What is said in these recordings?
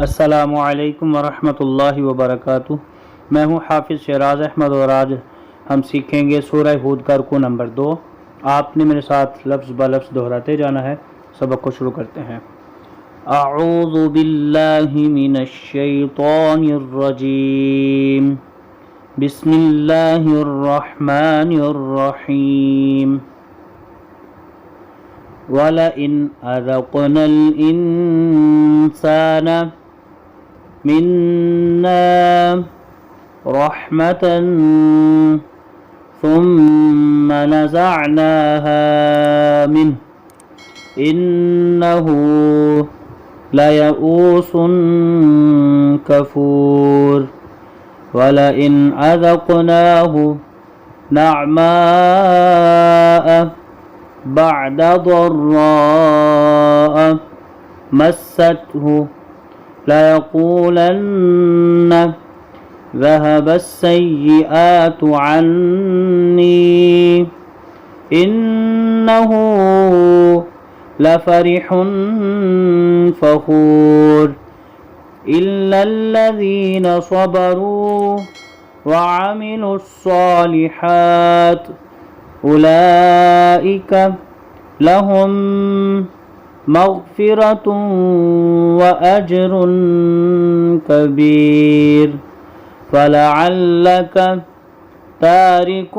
अस्सलामुअलैकुम वरहमतुल्लाहि वबरकातुह। मैं हूँ हाफिज़ शहराज अहमद और आज हम सीखेंगे सूरह हूद का रुकू नंबर 2। आपने मेरे साथ लफ्ज़ ब लफ्ज़ दोहराते जाना है। सबक को शुरू करते हैं। अऊज़ु बिल्लाहि मिनश शैतानिर रजीम। बिस्मिल्लाहिर रहमानिर रहीम। वलइन अज़क़नल इंसाना मिन्ना रहमतन सुम्मा नज़अनाहा मिन्हु इन्नहु लयऊसुन कफूर। वलइन अज़क़नाहु नअमाअ बअद ضراء मस्सतहु लयक़ूलन्न ذهب السيئات عني إنه لفرح فخور إلا الذين صبروا وعملوا الصالحات أولئك لهم مغفرة وأجر كبير فلعلك تارك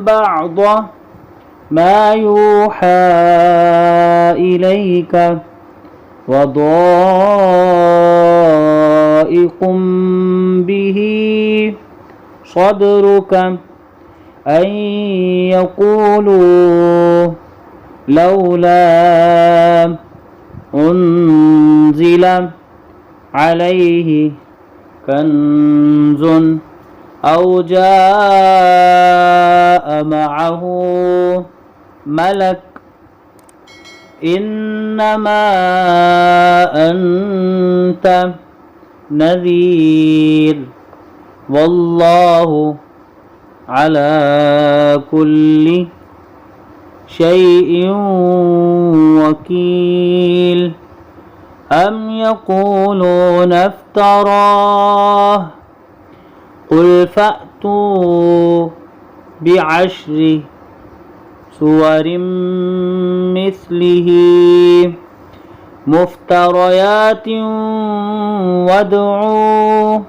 بعض ما يوحى إليك وضائق به صدرك أن يقولوا لولا أنزل عليه كنز أو جاء معه ملك إنما أنت نذير والله على كل شيء وكيل أم يقولون افتراه قل فأتوا بعشر سور مثله مفتريات وادعوا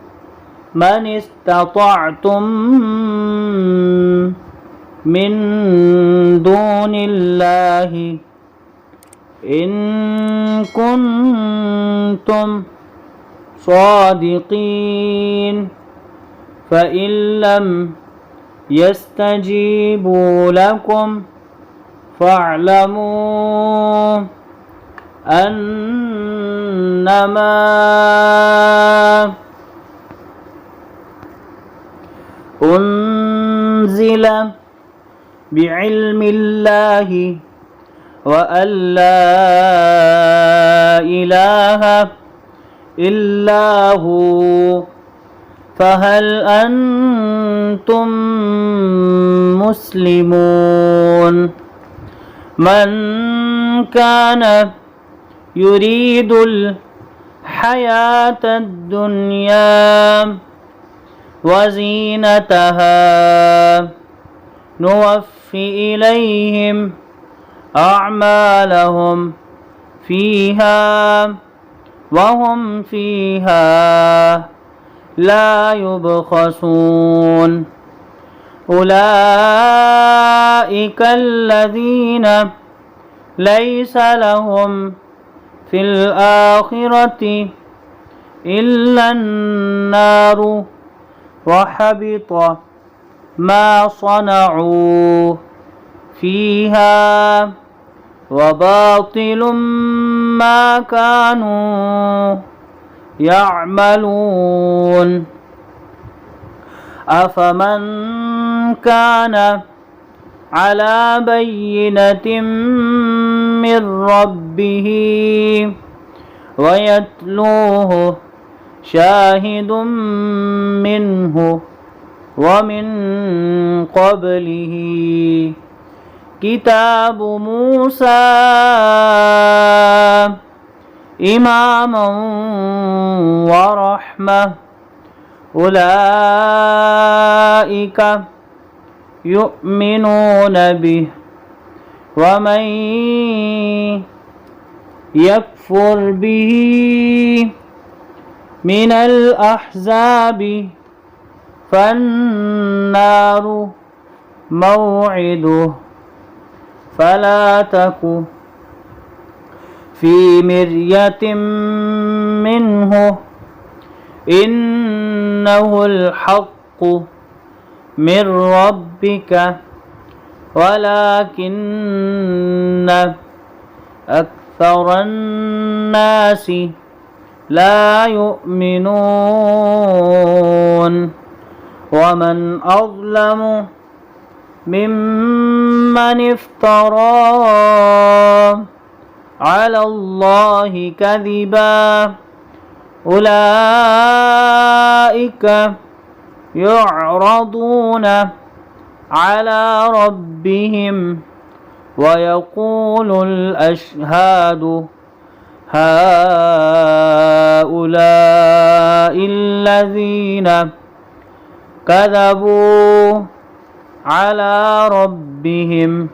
من استطعتم من دون الله إن كنتم صادقين فإن لم يستجيبوا لكم فاعلموا أنما أنزل بعلم الله وأن لا إله إلا هو فهل أنتم مسلمون من كان يريد الحياة الدنيا وزينتها نوفي إليهم أعمالهم فيها وهم فيها لا يبخسون أولئك الذين ليس لهم في الآخرة إلا النار وحبط ما صنعوا فيها وباطل ما كانوا يعملون أفمن كان على بينة من ربه ويتلوه شاهد منه ومن قبله كتاب موسى إماما ورحمة أولئك يؤمنون به ومن يكفر به من الأحزاب فالنار موعده فلا تك في مرية منه إنه الحق من ربك ولكن أكثر الناس لا يؤمنون ومن أظلم ممن افترى على الله كذبا أولئك يعرضون على ربهم ويقول الأشهاد هؤلاء الذين كذبوا على ربهم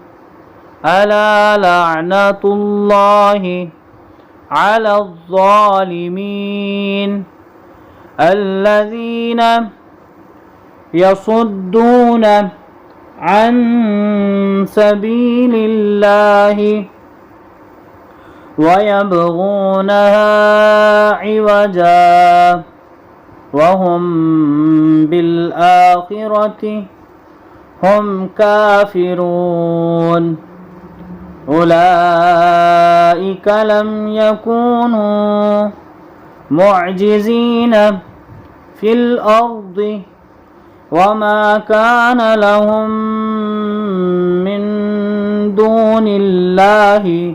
ألا لعنة الله على الظالمين الذين يصدون عن سبيل الله ويبغونها عوجا وهم بالآخرة هم كافرون أولئك لم يكونوا معجزين في الأرض وما كان لهم من دون الله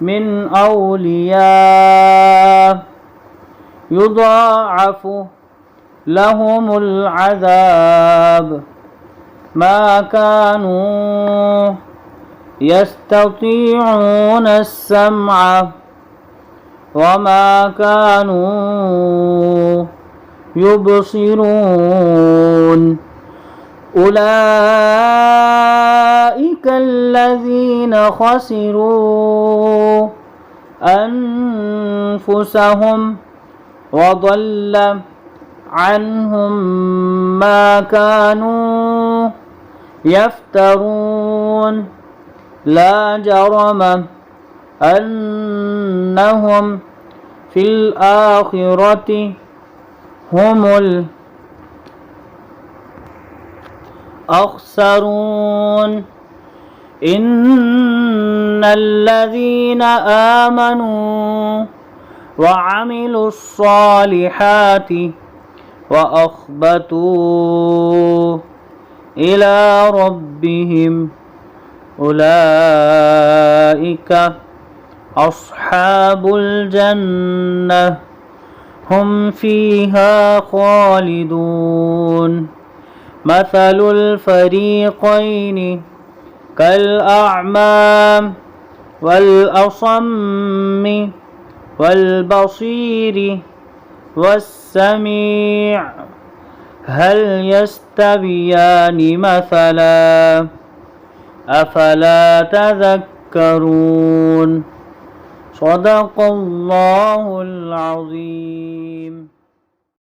من أولياء يضاعف لهم العذاب ما كانوا يستطيعون السمع وما كانوا يبصرون أولئك الذين خسروا أنفسهم وضل عنهم ما كانوا يفترون لا جرم أنهم في الآخرة هم الأخسرون إن الذين آمنوا وعملوا الصالحات وأخبتوا إلى ربهم أولئك أصحاب الجنة هم فيها خالدون مثل الفريقين كالأعمى والأصم والبصير والسميع هل يستويان مثلا أفلا تذكرون صدق الله العظيم.